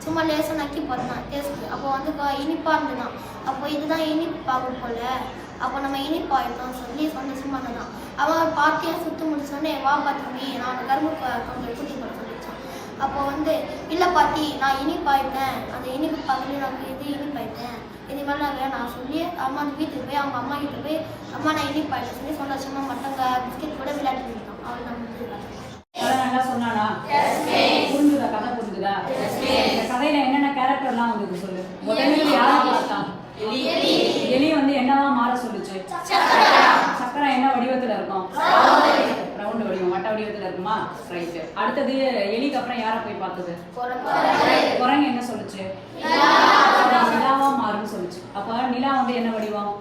சும்மா லேசாக நக்கி பார்த்தேன் டேஸ்ட்டு. அப்போ வந்து இனிப்பாக இருந்துதான். அப்போ இதுதான் இனிப்பு பாகு போல, அப்போ நம்ம இனிப்பாயிட்டோம் சொல்லி சந்தோஷமா இருந்தான். அவன் பாட்டியை சுற்றி முடிச்சோடனே வா பாத்தி நான் கரும்பு கொஞ்சம் கூட்டி போட சொல்லிச்சான். அப்போ வந்து இல்லை பாட்டி நான் இனிப்பாயிட்டேன், அந்த இனிப்பு பாகுலேயே நான் இது இனிப்பாயிட்டேன், இதுமாதிரி நான் வேணாம் சொல்லி அம்மா வீட்டுக்கு போய் அவங்க அம்மா கிட்ட போய் அம்மா நான் இனிப்பாயிட்டேன் சொல்லி சந்தோஷமா மட்டங்க பிஸ்கெட் கூட விளையாட்டு இருக்கான். அவள் நம்ம நல்லா சொன்னானா? புரிஞ்சுதா? கதை புரிஞ்சுதா? இந்த கதையில என்னென்ன கேரக்டர்லாம் வந்து சொல்லு. முதல்ல யாரை பார்த்தான்? எலி வந்து என்னவா மாற சொல்லுச்சு? சக்கரை என்ன வடிவத்துல இருக்கும்? ரவுண்ட் வடிவம், வட்ட வடிவத்துல இருக்குமா? ரைட். அடுத்தது எலிக்கு அப்புறம் யாரை போய் பார்த்தது? குரங்கு என்ன சொல்லுச்சு? நிலாவா மாறுன்னு சொல்லுச்சு. அப்ப நிலா வந்து என்ன வடிவம்?